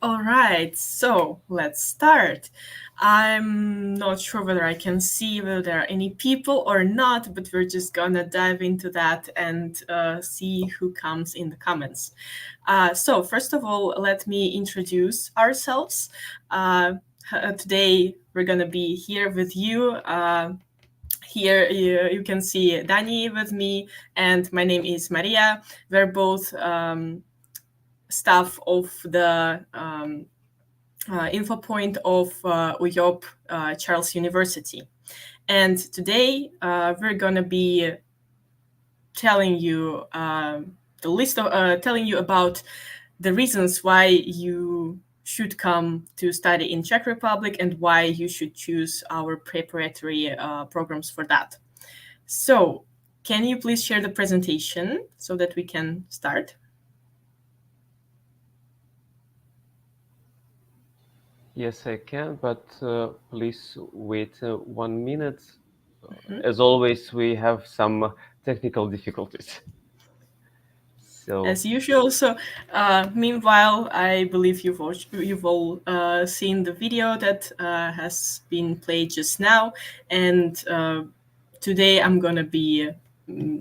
All right, so let's start. I'm not sure whether I can see whether there are any people or not, but we're just gonna dive into that and see who comes in the comments. So first of all, let me introduce ourselves. Today we're gonna be here with you. Here you can see Dani with me, and my name is Maria. We're both staff of the info point of UJOP Charles University. And today we're going to be telling you telling you about the reasons why you should come to study in Czech Republic and why you should choose our preparatory programs for that. So, can you please share the presentation so that we can start? Yes, I can, but please wait 1 minute. As always, we have some technical difficulties. So, As usual. So, meanwhile, I believe you've all seen the video that has been played just now, and today I'm gonna be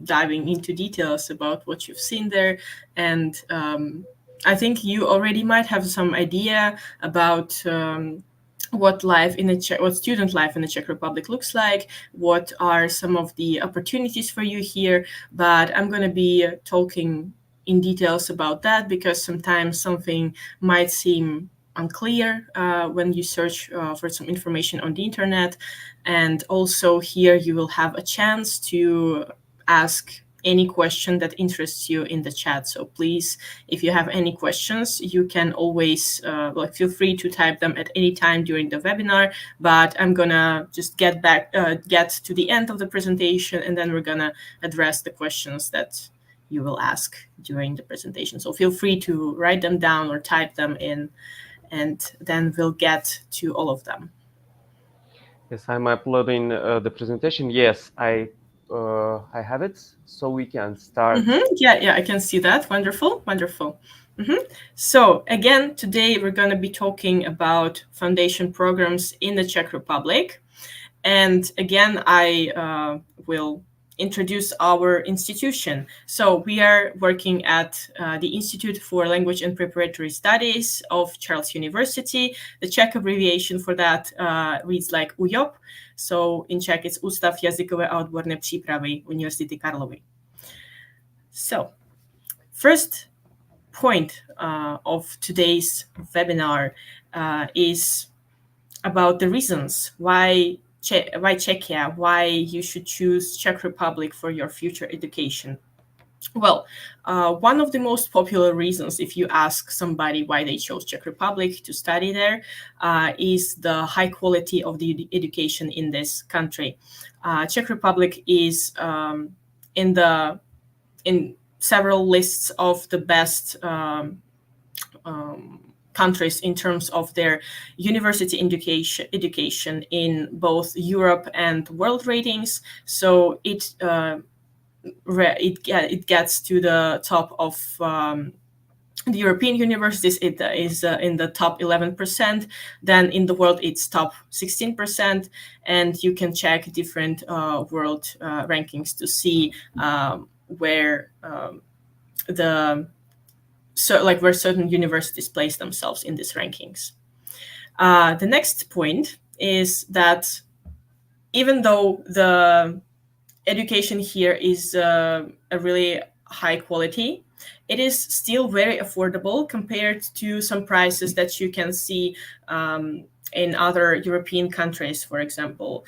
diving into details about what you've seen there, and I think you already might have some idea about. What student life in the Czech Republic looks like, what are some of the opportunities for you here, but I'm going to be talking in details about that because sometimes something might seem unclear when you search for some information on the internet. And also here you will have a chance to ask any question that interests you in the chat. So please, if you have any questions, you can always feel free to type them at any time during the webinar. But I'm gonna just get to the end of the presentation, and then we're gonna address the questions that you will ask during the presentation. So feel free to write them down or type them in, and then we'll get to all of them. yes, I'm uploading the presentation. Yes, I have it, so we can start. Yeah, I can see that. Wonderful. So again, today we're going to be talking about foundation programs in the Czech Republic. And again, I will introduce our institution. So we are working at the Institute for Language and Preparatory Studies of Charles University. The Czech abbreviation for that reads like UJOP. So in Czech, it's Ústav jazykové a odborné přípravy Univerzity Karlovy. So first point of today's webinar is about the reasons why Czechia, why you should choose Czech Republic for your future education. Well, one of the most popular reasons, if you ask somebody why they chose Czech Republic to study there, is the high quality of the education in this country. Czech Republic is in several lists of the best countries in terms of their university education in both Europe and world ratings. So it gets to the top of the European universities. It is in the top 11%. Then in the world, it's top 16%. And you can check different world rankings to see where where certain universities place themselves in these rankings. The next point is that even though the education here is a really high quality, it is still very affordable compared to some prices that you can see in other European countries, for example,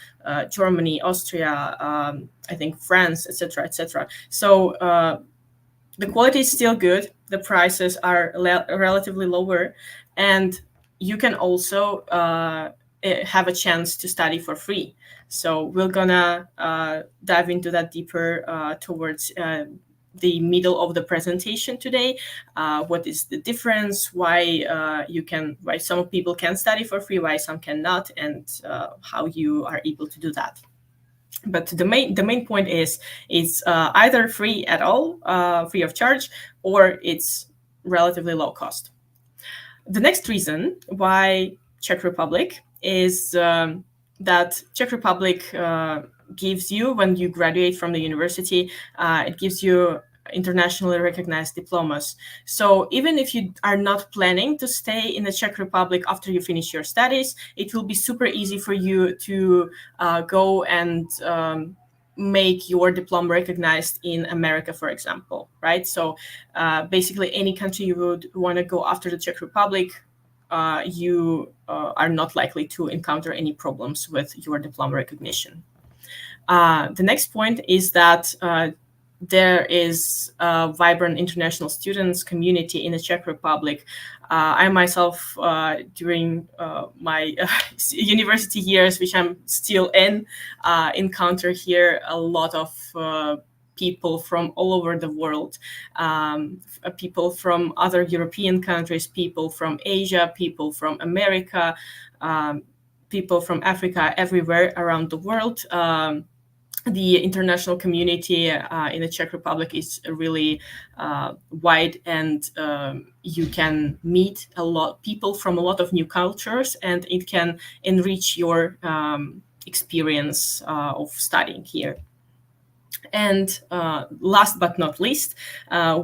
Germany, Austria, I think France, etc., etc. So the quality is still good. The prices are relatively lower, and you can also have a chance to study for free. So we're gonna dive into that deeper towards the middle of the presentation today. What is the difference? Why why some people can study for free, why some cannot, and how you are able to do that. But the main point is it's either free at all, free of charge, or it's relatively low cost. The next reason why Czech Republic is that Czech Republic gives you, when you graduate from the university, it gives you internationally recognized diplomas. So even if you are not planning to stay in the Czech Republic after you finish your studies, it will be super easy for you to go and make your diploma recognized in America, for example, right? So basically any country you would want to go after the Czech Republic, you are not likely to encounter any problems with your diploma recognition. The next point is that there is a vibrant international students community in the Czech Republic. I myself, during my university years, which I'm still in, encounter here a lot of people from all over the world, people from other European countries, people from Asia, people from America, people from Africa, everywhere around the world. The international community in the Czech Republic is really wide, and you can meet a lot people from a lot of new cultures, and it can enrich your experience of studying here. And last but not least,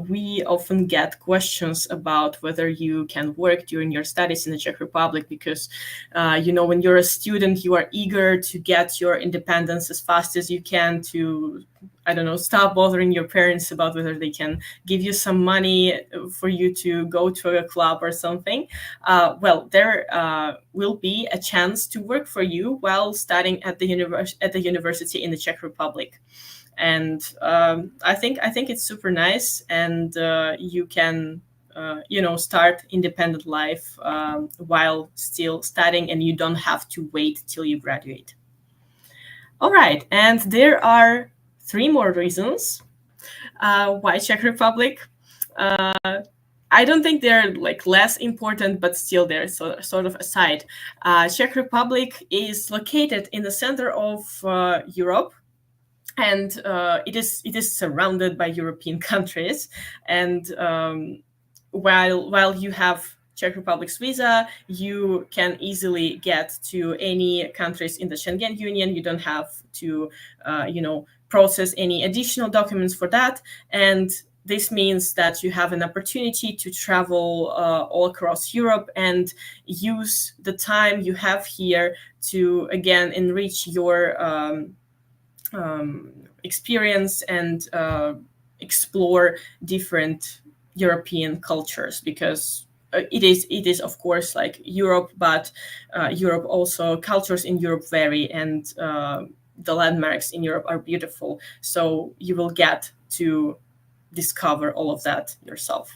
we often get questions about whether you can work during your studies in the Czech Republic, because, when you're a student, you are eager to get your independence as fast as you can, to, I don't know, stop bothering your parents about whether they can give you some money for you to go to a club or something. Well, there will be a chance to work for you while studying at the university in the Czech Republic. And I think it's super nice, and you can start independent life while still studying, and you don't have to wait till you graduate. All right, and there are 3 more reasons why Czech Republic. I don't think they're like less important, but still they're sort of aside. Czech Republic is located in the center of Europe, and it is surrounded by European countries. And while you have Czech Republic's visa, you can easily get to any countries in the Schengen Union. You don't have to, process any additional documents for that. And this means that you have an opportunity to travel all across Europe and use the time you have here to, again, enrich your experience and explore different European cultures, because it is of course like Europe, but Europe also, cultures in Europe vary, and the landmarks in Europe are beautiful. So you will get to discover all of that yourself.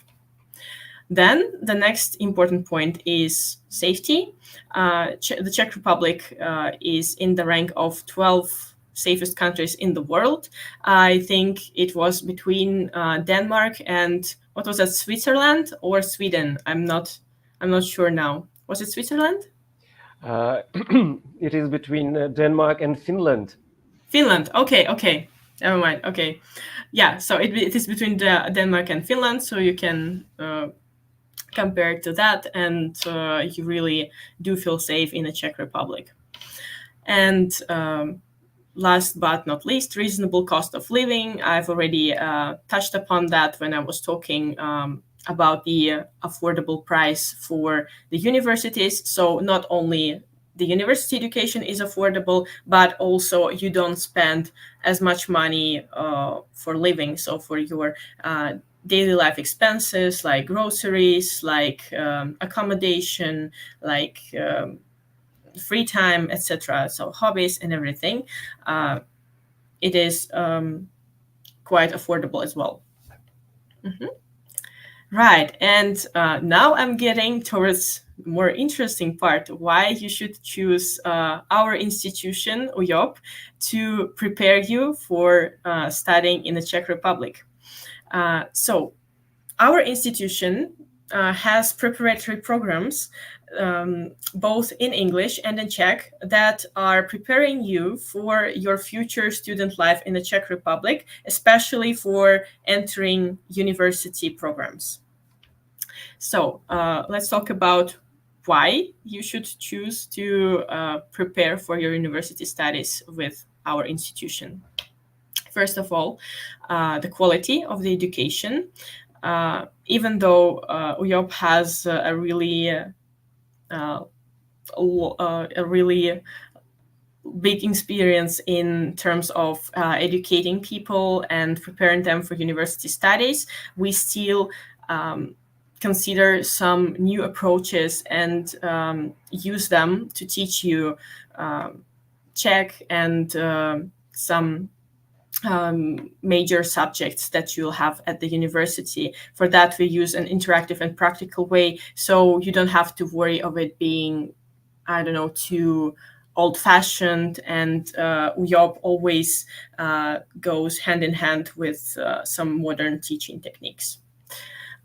Then the next important point is safety. The Czech Republic is in the rank of 12 safest countries in the world. I think it was between Denmark and, what was that, Switzerland or Sweden? I'm not sure now. Was it Switzerland? It is between Denmark and Finland. Finland. Okay. Never mind. Okay. Yeah, so it is between Denmark and Finland, so you can compare to that, and you really do feel safe in the Czech Republic. And last but not least, reasonable cost of living. I've already touched upon that when I was talking about the affordable price for the universities. So not only the university education is affordable, but also you don't spend as much money for living. So for your daily life expenses, like groceries, like accommodation, like free time, etc., so hobbies and everything, it is quite affordable as well. Mm-hmm. Right, and now I'm getting towards the more interesting part, why you should choose our institution, UJOP, to prepare you for studying in the Czech Republic. So our institution has preparatory programs, both in English and in Czech, that are preparing you for your future student life in the Czech Republic, especially for entering university programs. So let's talk about why you should choose to prepare for your university studies with our institution. First of all, the quality of the education. Even though UJOP has uh, a really big experience in terms of educating people and preparing them for university studies, we still consider some new approaches and use them to teach you Czech and some major subjects that you'll have at the university. For that, we use an interactive and practical way, so you don't have to worry of it being, I don't know, too old-fashioned. And UJOP always goes hand in hand with some modern teaching techniques.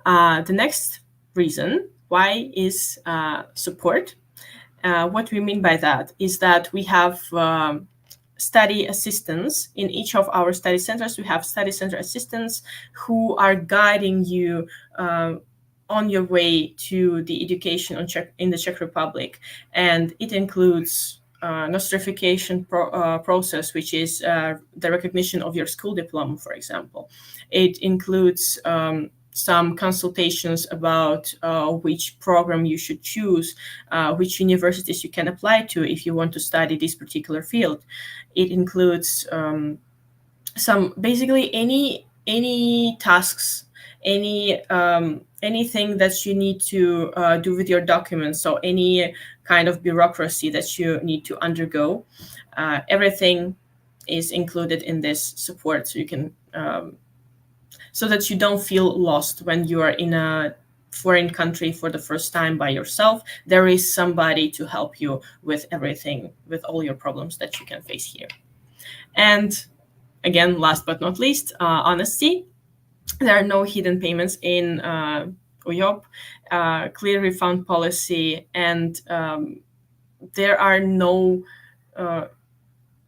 The next reason why is support. What we mean by that is that we have study assistants in each of our study centers. We have study center assistants who are guiding you on your way to the education in the Czech Republic, and it includes nostrification process, which is the recognition of your school diploma, for example. It includes some consultations about which program you should choose, which universities you can apply to if you want to study this particular field. It includes some basically any tasks, anything that you need to do with your documents. So any kind of bureaucracy that you need to undergo, everything is included in this support. So you can so that you don't feel lost when you are in a foreign country for the first time by yourself. There is somebody to help you with everything, with all your problems that you can face here. And again, last but not least, honesty. There are no hidden payments in UJOP, clear refund policy, and there are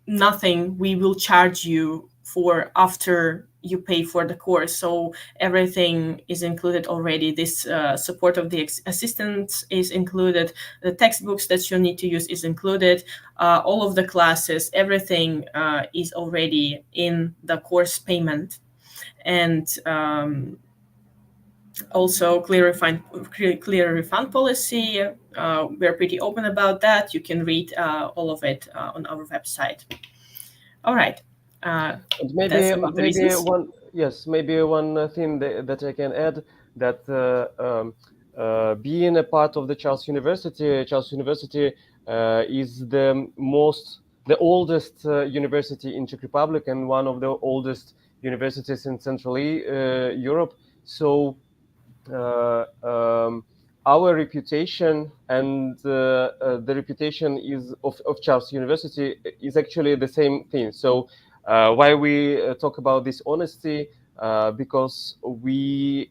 nothing we will charge you for after you pay for the course. So everything is included already. This support of the assistants is included. The textbooks that you need to use is included. All of the classes, everything is already in the course payment. And also clear refund policy. We're pretty open about that. You can read all of it on our website. All right. And That's about the reasons. maybe one thing that I can add, that being a part of the Charles University is the oldest university in Czech Republic and one of the oldest universities in Central Europe. So our reputation and the reputation of Charles University is actually the same thing. So why we talk about this honesty? Because we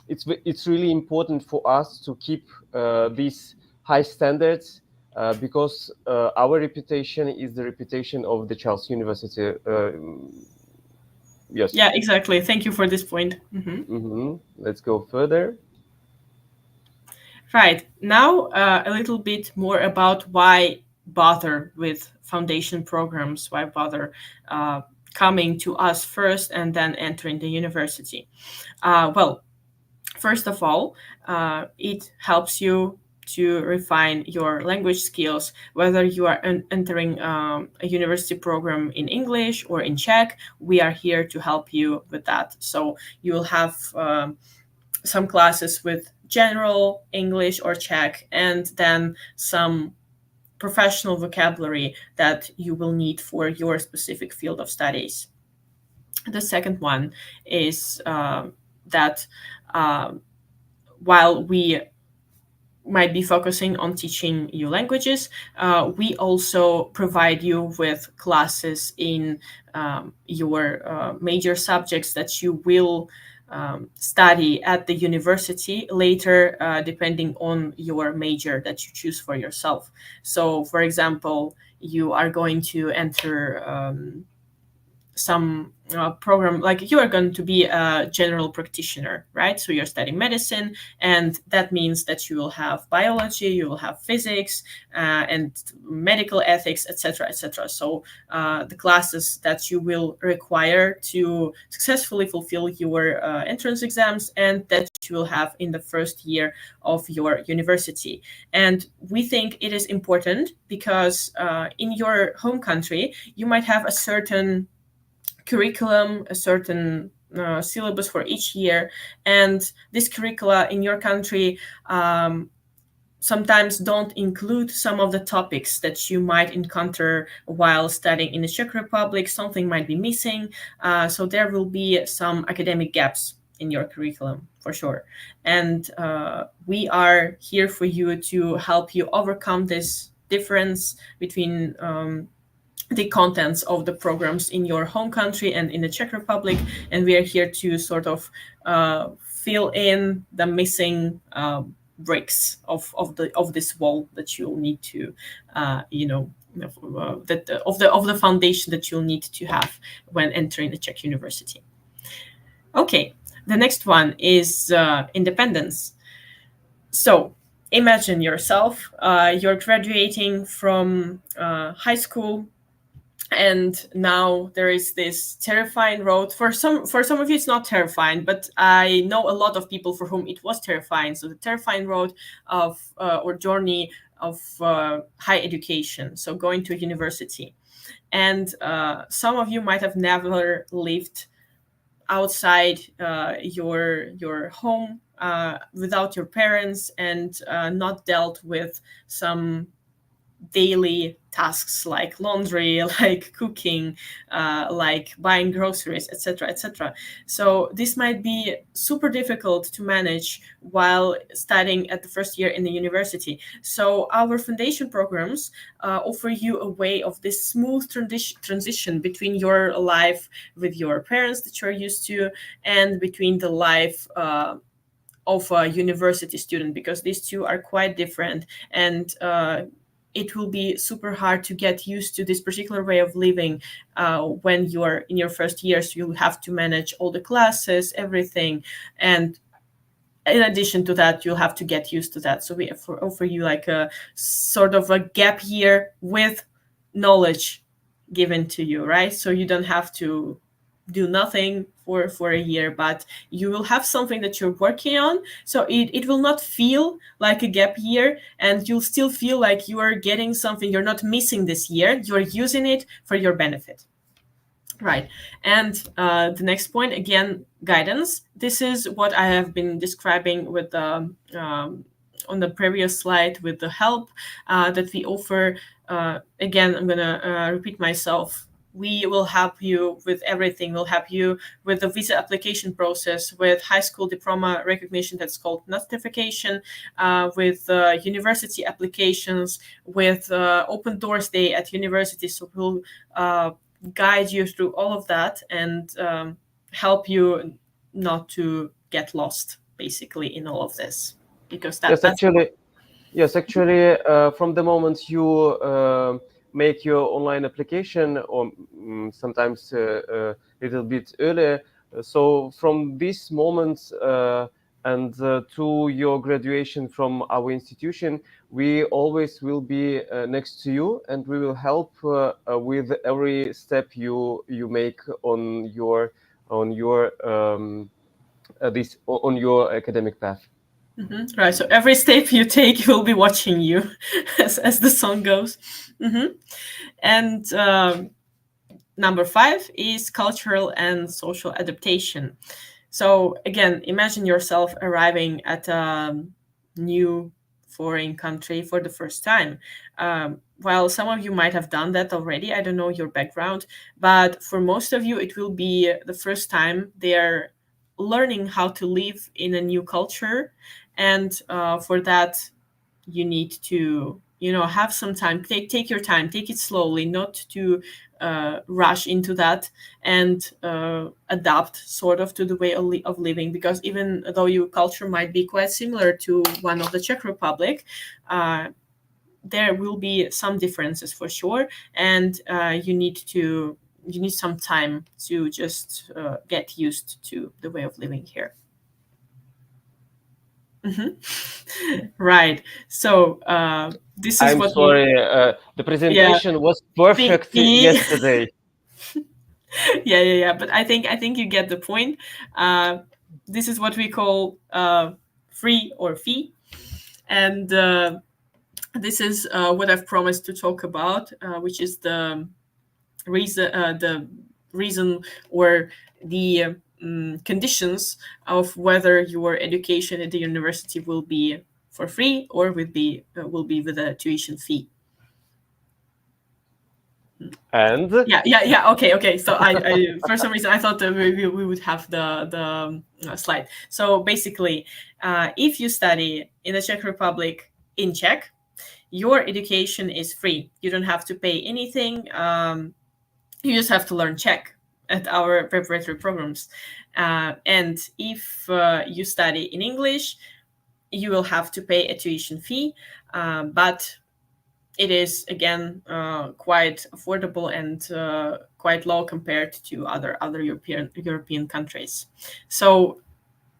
it's really important for us to keep these high standards, because our reputation is the reputation of the Charles University. Yes. Yeah, exactly. Thank you for this point. Let's go further. Right. Now, a little bit more about why bother with foundation programs, why bother coming to us first and then entering the university. Well, first of all, it helps you to refine your language skills, whether you are entering a university program in English or in Czech. We are here to help you with that. So you will have some classes with general English or Czech, and then some professional vocabulary that you will need for your specific field of studies. The second one is that while we might be focusing on teaching you languages, we also provide you with classes in your major subjects that you will study at the university later, depending on your major that you choose for yourself. So, for example, you are going to enter some program, like you are going to be a general practitioner, right? So you're studying medicine, and that means that you will have biology, you will have physics, and medical ethics, etc., etc. So the classes that you will require to successfully fulfill your entrance exams, and that you will have in the first year of your university. And we think it is important because in your home country, you might have a certain curriculum, a certain syllabus for each year, and this curricula in your country sometimes don't include some of the topics that you might encounter while studying in the Czech Republic. Something might be missing, so there will be some academic gaps in your curriculum for sure. And we are here for you to help you overcome this difference between the contents of the programs in your home country and in the Czech Republic, and we are here to sort of fill in the missing bricks of this wall that you'll need to, of the foundation that you'll need to have when entering the Czech university. Okay, the next one is independence. So imagine yourself, you're graduating from high school, and now there is this terrifying road. For some of you it's not terrifying, but I know a lot of people for whom it was terrifying. So the terrifying road of or journey of higher education, so going to a university. And some of you might have never lived outside your home without your parents, and not dealt with some daily tasks like laundry, like cooking, like buying groceries, etc., etc. So this might be super difficult to manage while studying at the first year in the university. So our foundation programs offer you a way of this smooth transition between your life with your parents that you're used to, and between the life of a university student, because these two are quite different. And it will be super hard to get used to this particular way of living when you're in your first years. You'll have to manage all the classes, everything, and in addition to that, you'll have to get used to that. So we offer you like a sort of a gap year with knowledge given to you, right? So you don't have to do nothing for a year, but you will have something that you're working on. So it will not feel like a gap year, and you'll still feel like you are getting something. You're not missing this year, you're using it for your benefit. Right. And the next point, again, guidance. This is what I have been describing with the on the previous slide, with the help that we offer. Again, I'm going to repeat myself. We will help you with everything. We'll help you with the visa application process, with high school diploma recognition, that's called notification, with university applications, with open doors day at university. So we'll guide you through all of that, and help you not to get lost, basically, in all of this, because Yes, actually, yes, actually, from the moment you make your online application, or sometimes a little bit earlier, so from this moment and to your graduation from our institution, we always will be next to you, and we will help with every step you make on your this on your academic path. Mm-hmm. Right. So every step you take, we'll be watching you, as the song goes. Mm-hmm. And number 5 is cultural and social adaptation. So again, imagine yourself arriving at a new foreign country for the first time. While some of you might have done that already, I don't know your background, but for most of you, it will be the first time they're learning how to live in a new culture. And for that, you need to have some time. Take your time, take it slowly, not to rush into that, and adapt sort of to the way of living, because even though your culture might be quite similar to one of the Czech Republic, there will be some differences for sure, and you need to you need some time to just get used to the way of living here. Right. So this is I'm what we, sorry, the yeah, presentation was fee, perfect fee. yesterday. Yeah. But I think you get the point. This is what we call free or fee, and this is what I've promised to talk about, which is the reason or the conditions of whether your education at the university will be for free or will be with a tuition fee. And Yeah. Okay. So I for some reason I thought that we would have the slide. So basically, if you study in the Czech Republic in Czech, your education is free. You don't have to pay anything. You just have to learn Czech at our preparatory programs. And if you study in English, you will have to pay a tuition fee, but it is again quite affordable and quite low compared to other European countries. So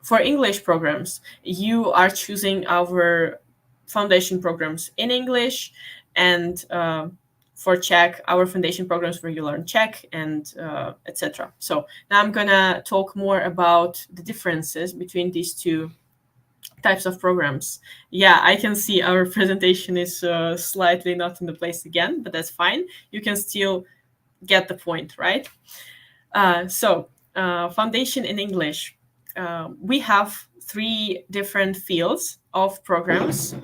for English programs, you are choosing our foundation programs in English, and for Czech, our foundation programs where you learn Czech and etc. So now I'm gonna talk more about the differences between these two types of programs. Yeah, I can see our presentation is slightly not in the place again, but that's fine. You can still get the point, right? So foundation in English. We have three different fields of programs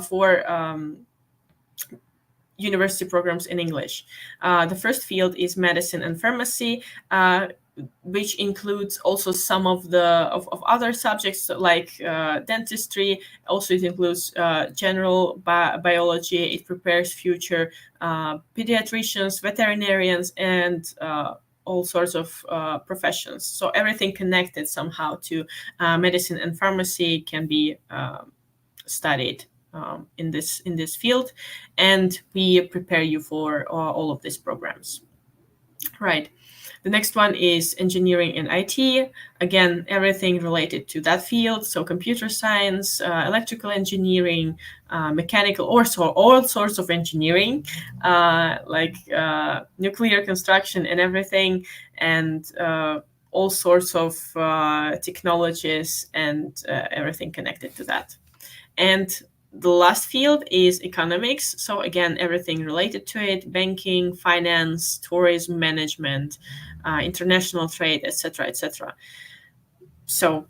for university programs in English. The first field is medicine and pharmacy, which includes also some of the of other subjects like dentistry. Also, it includes general biology. It prepares future pediatricians, veterinarians, and all sorts of professions. So everything connected somehow to medicine and pharmacy can be studied in this field, and we prepare you for all of these programs. Right. The next one is engineering and IT. Again, everything related to that field. So computer science, electrical engineering, mechanical, or so all sorts of engineering, like nuclear construction and everything, and all sorts of technologies and everything connected to that. And the last field is economics. So again, everything related to it: banking, finance, tourism management, international trade, etc., etc. So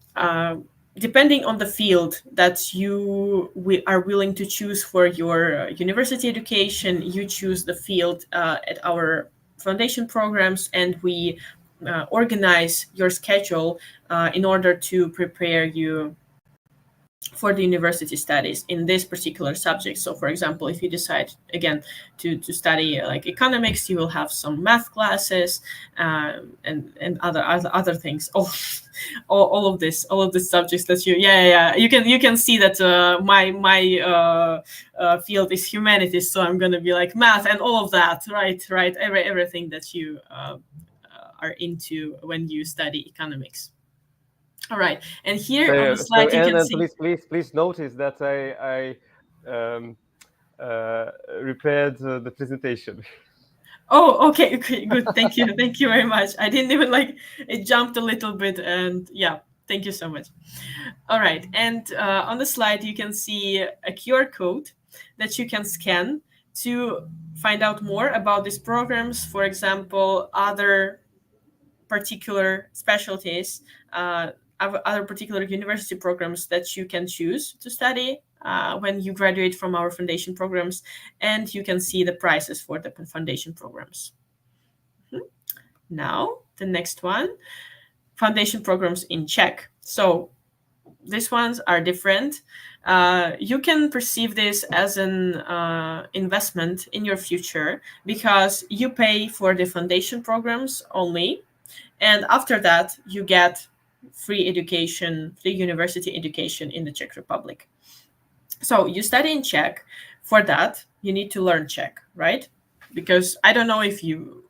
depending on the field that you are willing to choose for your university education, you choose the field at our foundation programs, and we organize your schedule in order to prepare you for the university studies in this particular subject. So for example, if you decide again to study like economics, you will have some math classes and other things. All of these subjects that you can see that my field is humanities, so I'm going to be like math and all of that, right, everything that you are into when you study economics. All right, and here on the so slide you can and see. please notice that I um, prepared the presentation. Oh, okay, good. Thank you very much. I didn't even like it jumped a little bit, and yeah, thank you so much. All right, and on the slide you can see a QR code that you can scan to find out more about these programs. For example, other particular specialties, other particular university programs that you can choose to study when you graduate from our foundation programs, and you can see the prices for the foundation programs. Now, the next one, foundation programs in Czech. So these ones are different. You can perceive this as an investment in your future because you pay for the foundation programs only, and after that you get free education, free university education in the Czech Republic. So you study in Czech. For that you need to learn Czech, right? Because I don't know if you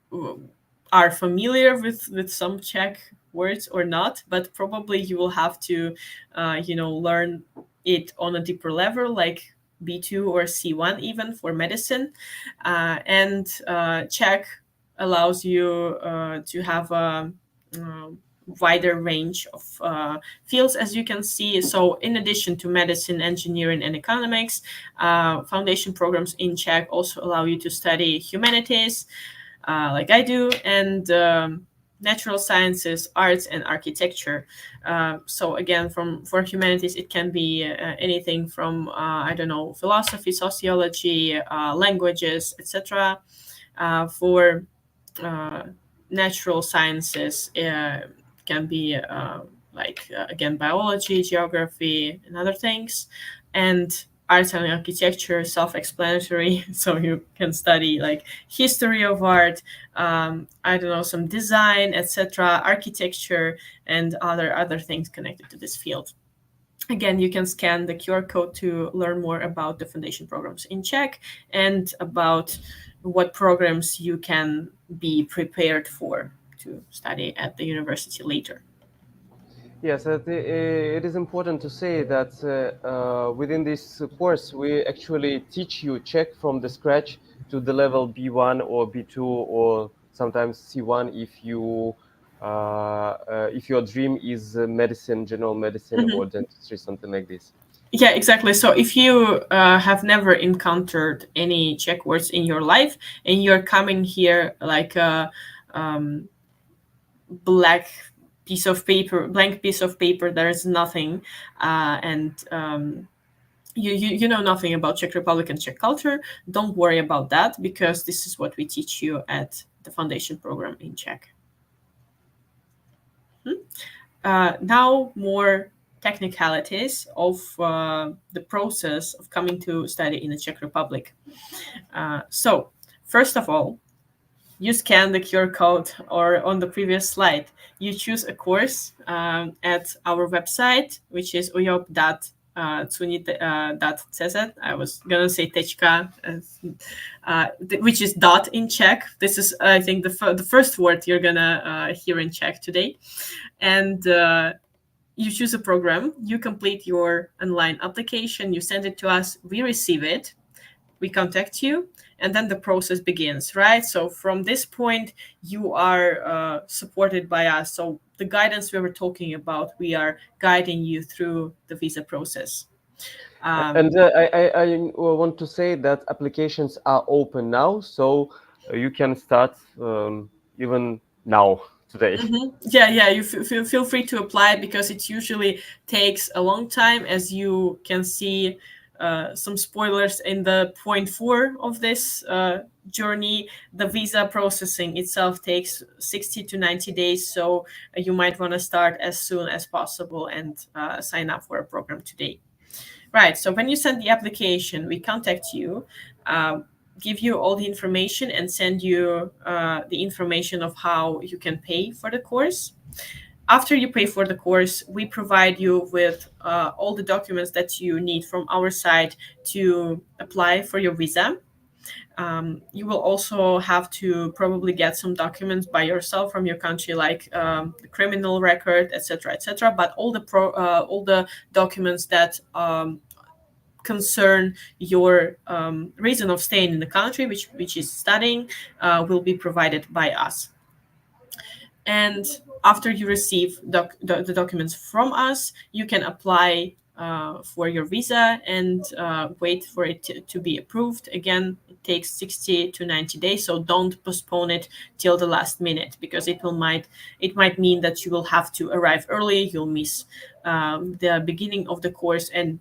are familiar with some Czech words or not, but probably you will have to, learn it on a deeper level, like B2 or C1 even for medicine. And Czech allows you to have a wider range of fields, as you can see. So, in addition to medicine, engineering, and economics, foundation programs in Czech also allow you to study humanities, like I do, and natural sciences, arts, and architecture. So again, for humanities, it can be anything from I don't know, philosophy, sociology, languages, etc. For uh, natural sciences, can be again, biology, geography, and other things. And arts and architecture, self-explanatory. So you can study like history of art, I don't know, some design, etc., architecture, and other things connected to this field. Again, you can scan the QR code to learn more about the foundation programs in Czech and about what programs you can be prepared for to study at the university later. Yes, it is important to say that within this course, we actually teach you Czech from the scratch to the level B1 or B2 or sometimes C1 if your dream is medicine, general medicine, or dentistry, something like this. Yeah, exactly. So if you have never encountered any Czech words in your life and you're coming here like a black blank piece of paper, there's nothing, and you know nothing about Czech Republic and Czech culture, don't worry about that, because this is what we teach you at the foundation program in Czech. Now more technicalities of the process of coming to study in the Czech Republic. So first of all, you scan the QR code, or on the previous slide, you choose a course at our website, which is ujop.cz. I was gonna say tečka, which is dot in Czech. This is, I think, the first word you're gonna hear in Czech today. And you choose a program, you complete your online application, you send it to us, we receive it, we contact you, and then the process begins, right? So from this point, you are supported by us. So the guidance we were talking about, we are guiding you through the visa process. And I want to say that applications are open now, so you can start even now, today. Yeah, you feel free to apply, because it usually takes a long time. As you can see, some spoilers in the point 4 of this journey, the visa processing itself takes 60 to 90 days. So you might want to start as soon as possible and sign up for a program today. Right. So when you send the application, we contact you, give you all the information, and send you the information of how you can pay for the course. After you pay for the course, we provide you with all the documents that you need from our side to apply for your visa. You will also have to probably get some documents by yourself from your country, like the criminal record, etc., etc. But all the documents that concern your reason of staying in the country, which is studying, will be provided by us. And after you receive the documents from us, you can apply for your visa and wait for it to be approved. Again, it takes 60 to 90 days, so don't postpone it till the last minute, because it might mean that you will have to arrive early. You'll miss the beginning of the course and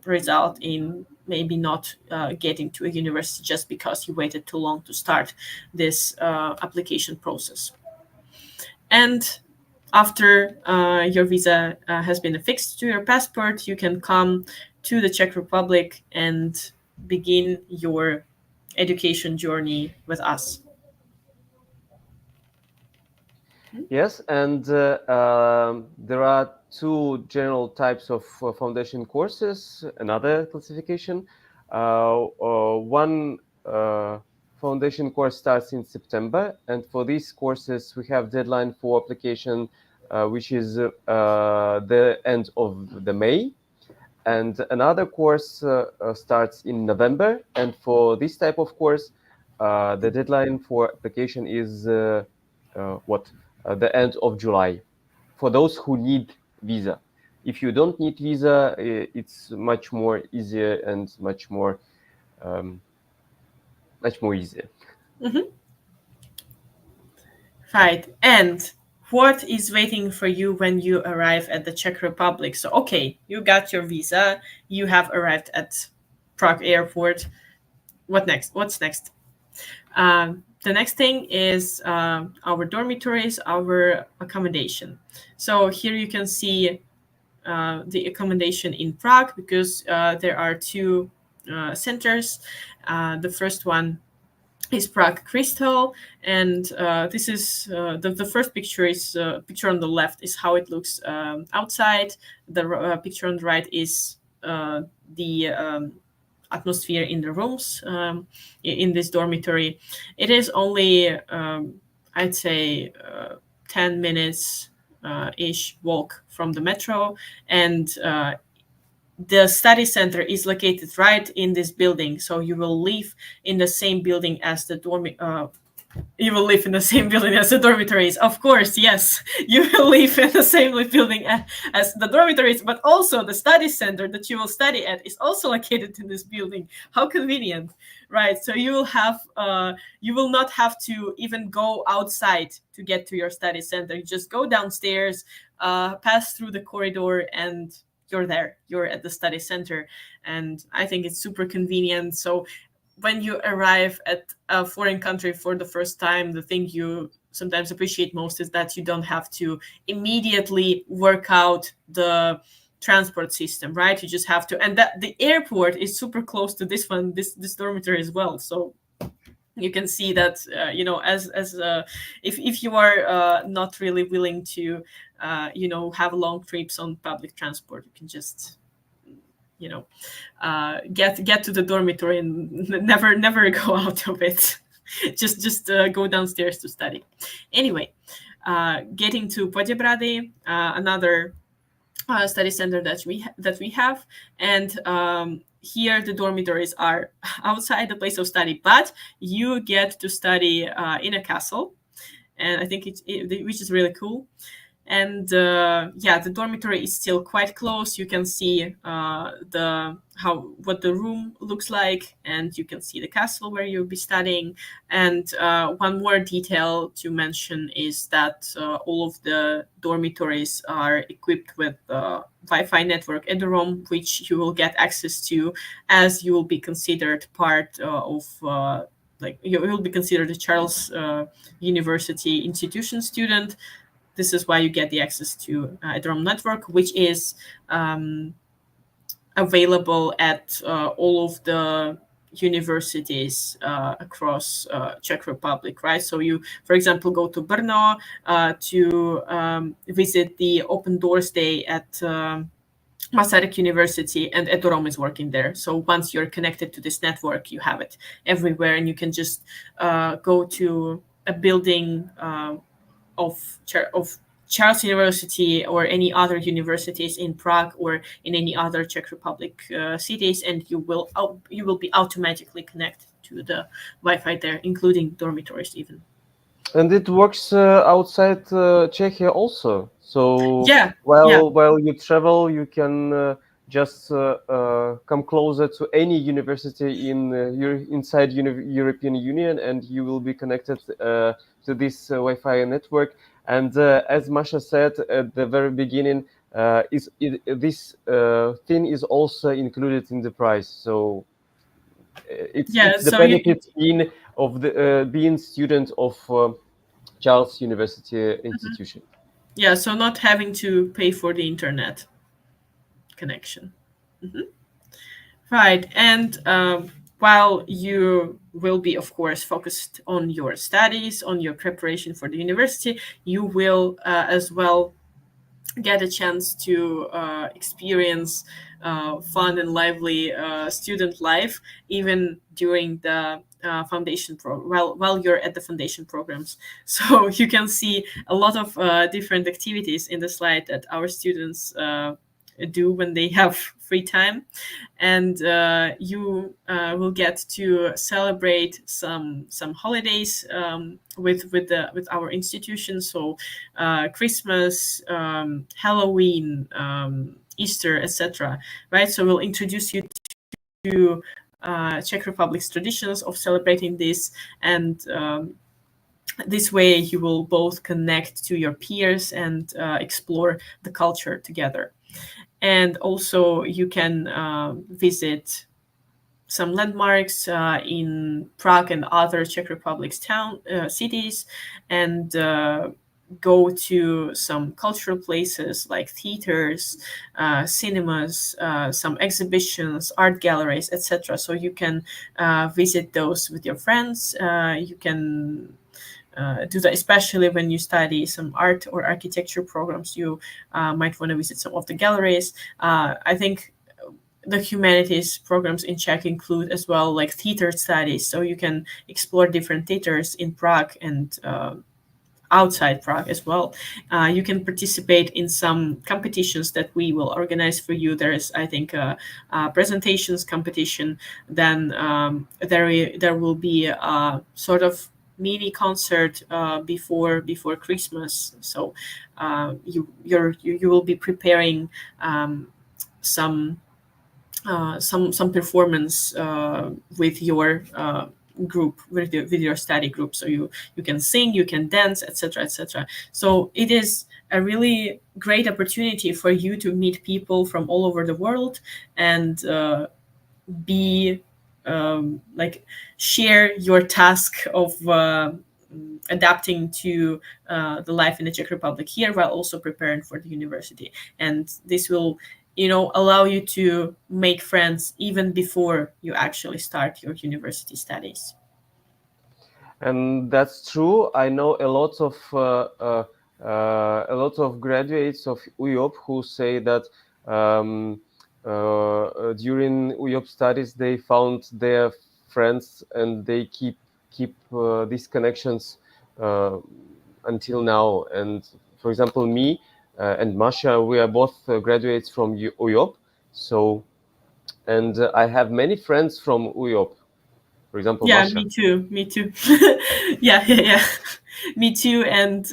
result in maybe not getting to a university just because you waited too long to start this application process. And after your visa has been affixed to your passport, you can come to the Czech Republic and begin your education journey with us. Yes, and there are two general types of foundation courses, another classification. One foundation course starts in September, and for these courses we have deadline for application, which is the end of the May. And another course starts in November, and for this type of course, the deadline for application is the end of July. For those who need visa, if you don't need visa, it's much more easier and um, much more easier. Mm-hmm. Right. And what is waiting for you when you arrive at the Czech Republic? So, okay, you got your visa, you have arrived at Prague airport. What next? What's next? The next thing is our dormitories, our accommodation. So here you can see the accommodation in Prague, because there are two centers. The first one is Prague Crystal, and this is the first picture is picture on the left is how it looks outside. The picture on the right is the atmosphere in the rooms in this dormitory. It is only I'd say 10 minutes ish walk from the metro, and the study center is located right in this building, so you will live in the same building as the you will live in the same building as the dormitories. Of course, yes, you will live in the same building as the dormitories, but also the study center that you will study at is also located in this building. How convenient, right? So you will have, you will not have to even go outside to get to your study center. You just go downstairs, pass through the corridor, and you're there. You're at the study center, and I think it's super convenient. So when you arrive at a foreign country for the first time, the thing you sometimes appreciate most is that you don't have to immediately work out the transport system, right? You just have to, and that the airport is super close to this one, this dormitory as well. So you can see that as if you are not really willing to have long trips on public transport, you can just get to the dormitory and never go out of it. just go downstairs to study. Anyway, getting to Poděbrady, another study center that we have, and here the dormitories are outside the place of study, but you get to study in a castle, and I think which is really cool. And the dormitory is still quite close. You can see what the room looks like, and you can see the castle where you'll be studying. And one more detail to mention is that all of the dormitories are equipped with Wi-Fi network at the room, which you will get access to as you will be considered part of like you will be considered a Charles University institution student. This is why you get the access to Ethereum network, which is available at all of the universities across Czech Republic, right? So you, for example, go to Brno to visit the Open Doors Day at Masaryk University, and Ethereum is working there. So once you're connected to this network, you have it everywhere, and you can just go to a building of Charles University or any other universities in Prague or in any other Czech Republic cities, and you will be automatically connected to the Wi-Fi there, including dormitories even. And it works outside Czechia also. So Yeah, yeah. while you travel, you can just come closer to any university in inside European Union, and you will be connected to this Wi-Fi network. And as Masha said at the very beginning, this thing is also included in the price. So it's the So you, benefit of the being student of Charles University institution. so not having to pay for the internet connection. Mhm. Right. And while you will be, of course, focused on your studies, on your preparation for the university, you will as well get a chance to experience fun and lively student life, even during the while you're at the foundation programs. So you can see a lot of different activities in the slide that our students do when they have free time, and you will get to celebrate some holidays with our institution. So Christmas, Halloween, Easter, etc. Right. So we'll introduce you to Czech Republic's traditions of celebrating this, and this way you will both connect to your peers and explore the culture together. And also you can visit some landmarks in Prague and other Czech Republic's cities, and go to some cultural places like theaters, cinemas, some exhibitions, art galleries, etc. So you can visit those with your friends. You can do that, especially when you study some art or architecture programs. You might want to visit some of the galleries. I think the humanities programs in Czech include as well like theater studies, so you can explore different theaters in Prague and outside Prague as well. You can participate in some competitions that we will organize for you. There is, I think, a presentations competition. Then there will be a sort of mini concert before Christmas. So you will be preparing some some performance with your group, with your study group. So you can sing, you can dance, etc., etc. So it is a really great opportunity for you to meet people from all over the world and be like share your task of adapting to the life in the Czech Republic here while also preparing for the university. And this will, allow you to make friends even before you actually start your university studies. And that's true. I know a lot of graduates of UJOP who say that during UJOP studies they found their friends and they keep these connections until now. And for example, me and Masha, we are both graduates from UJOP. So, and I have many friends from UJOP. For example, Yeah, Masha. me too. Me too. Yeah. Me too. And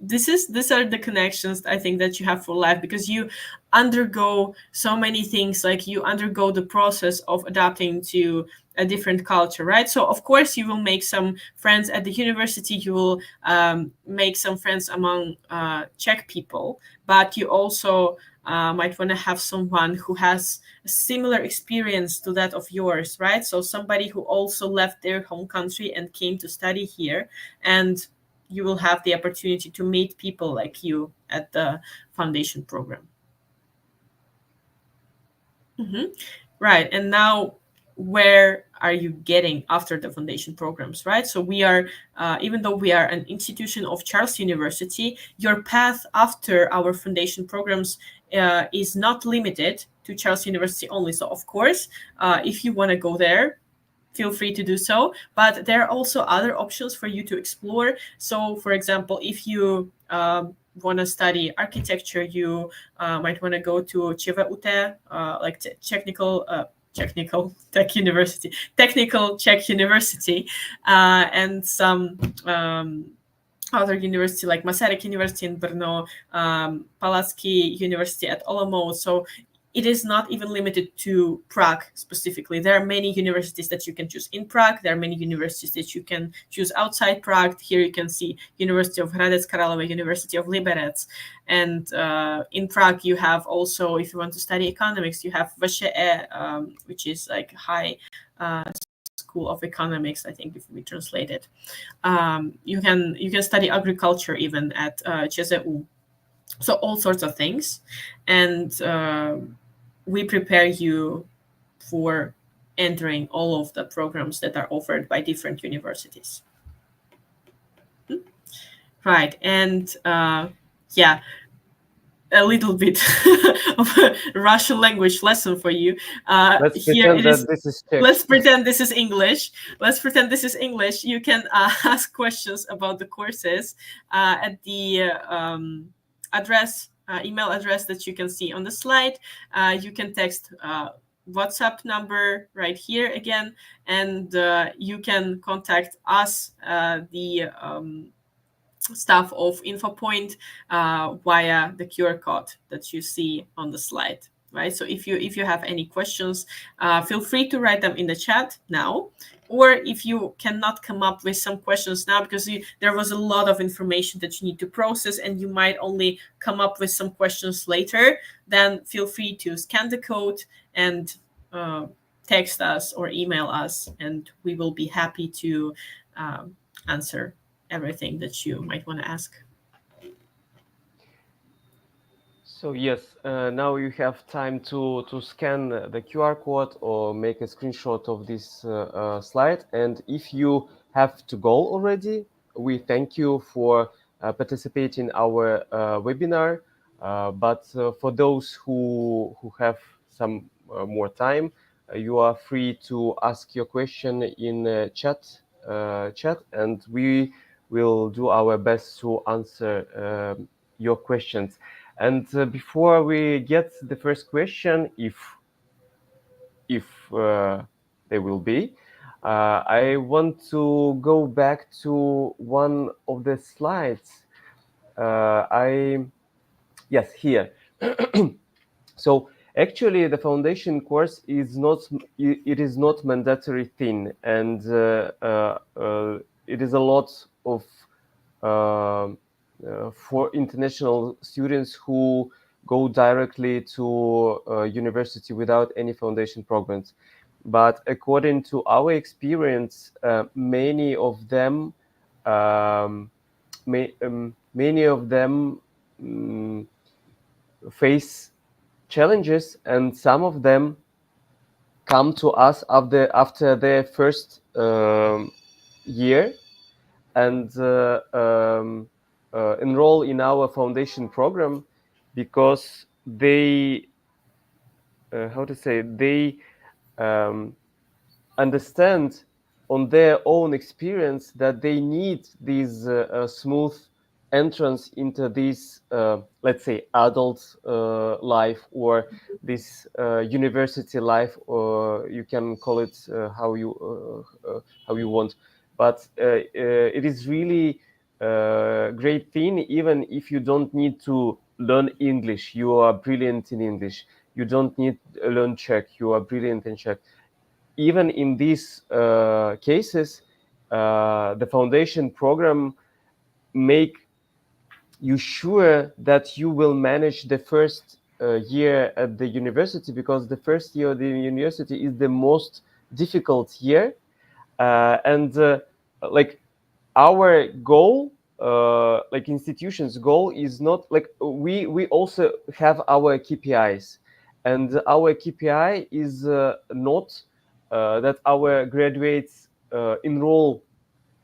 these are the connections I think that you have for life, because you undergo so many things. Like you undergo the process of adapting to a different culture, right? So of course you will make some friends at the university. You will make some friends among Czech people, but you also might want to have someone who has a similar experience to that of yours, right? So somebody who also left their home country and came to study here, and you will have the opportunity to meet people like you at the foundation program. Mm-hmm. Right. And now, where are you getting after the foundation programs, right? So we are, even though we are an institution of Charles University, your path after our foundation programs is not limited to Charles University only. So of course, if you want to go there, feel free to do so. But there are also other options for you to explore. So, for example, if you want to study architecture, you might want to go to ČVUT, like technical tech university, technical Czech university, and some other university like Masaryk University in Brno, Palacký University at Olomouc. So it is not even limited to Prague specifically. There are many universities that you can choose in Prague. There are many universities that you can choose outside Prague. Here you can see University of Hradec Králové, University of Liberec. And in Prague, you have also, if you want to study economics, you have VŠE, which is like high School of Economics, I think, if we translate it. You can study agriculture even at ČZU. So all sorts of things. And we prepare you for entering all of the programs that are offered by different universities. Right. And yeah, a little bit of a Russian language lesson for you. Let's Here pretend it is. that this is Czech. Let's pretend this is English. Let's pretend this is English. You can ask questions about the courses at the address, email address that you can see on the slide. You can text WhatsApp number right here again, and you can contact us, the staff of InfoPoint, via the QR code that you see on the slide. Right. So if you have any questions, feel free to write them in the chat now. Or if you cannot come up with some questions now because there was a lot of information that you need to process and you might only come up with some questions later, then feel free to scan the code and text us or email us, and we will be happy to answer everything that you might want to ask. So yes, now you have time to scan the QR code or make a screenshot of this slide. And if you have to go already, we thank you for participating in our webinar. But for those who have some more time, you are free to ask your question in chat, and we will do our best to answer your questions. And before we get the first question, if there will be, I want to go back to one of the slides. Yes, here. So actually, the foundation course is not, it is not mandatory thing, and it is a lot of for international students who go directly to university without any foundation programs. But according to our experience, many of them many of them face challenges, and some of them come to us after their first year and enroll in our foundation program because they how to say they um, understand on their own experience that they need this smooth entrance into this let's say adult life, or this university life, or you can call it how you want. But it is really a great thing. Even if you don't need to learn English, you are brilliant in English. You don't need to learn Czech, you are brilliant in Czech. Even in these cases, the foundation program make you sure that you will manage the first year at the university, because the first year of the university is the most difficult year. And like our goal, like institution's goal, is not like we also have our KPIs, and our KPI is not that our graduates enroll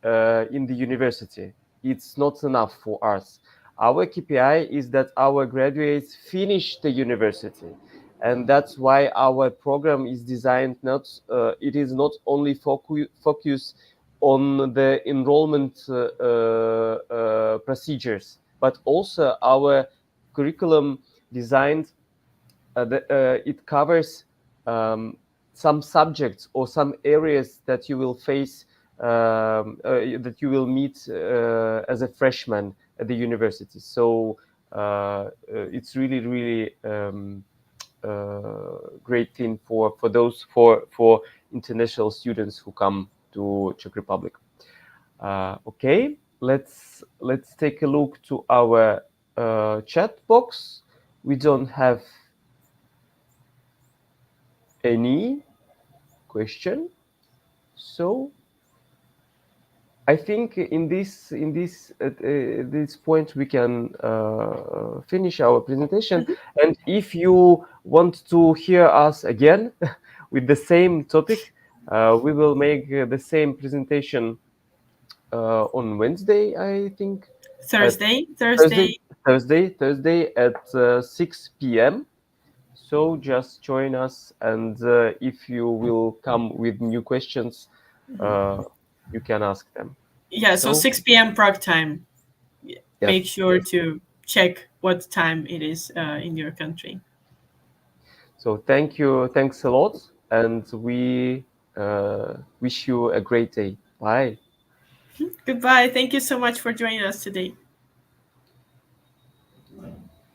in the university. It's not enough for us. Our KPI is that our graduates finish the university, and that's why our program is designed not. It is not only focus on the enrollment procedures, but also our curriculum designed it covers some subjects or some areas that you will face, that you will meet as a freshman at the university. So it's really, really great thing for those for international students who come to Czech Republic. Okay, let's take a look to our chat box. We don't have any question, so I think in this point we can finish our presentation. And if you want to hear us again with the same topic, we will make the same presentation on Wednesday, I think. at Thursday. Thursday at 6 p.m. So just join us, and if you will come with new questions, uh, you can ask them. Yeah, so So 6 p.m. Prague time. Make yes, sure yes. to check what time it is in your country. So thank you, thanks a lot, and we wish you a great day. Bye. Goodbye. Thank you so much for joining us today.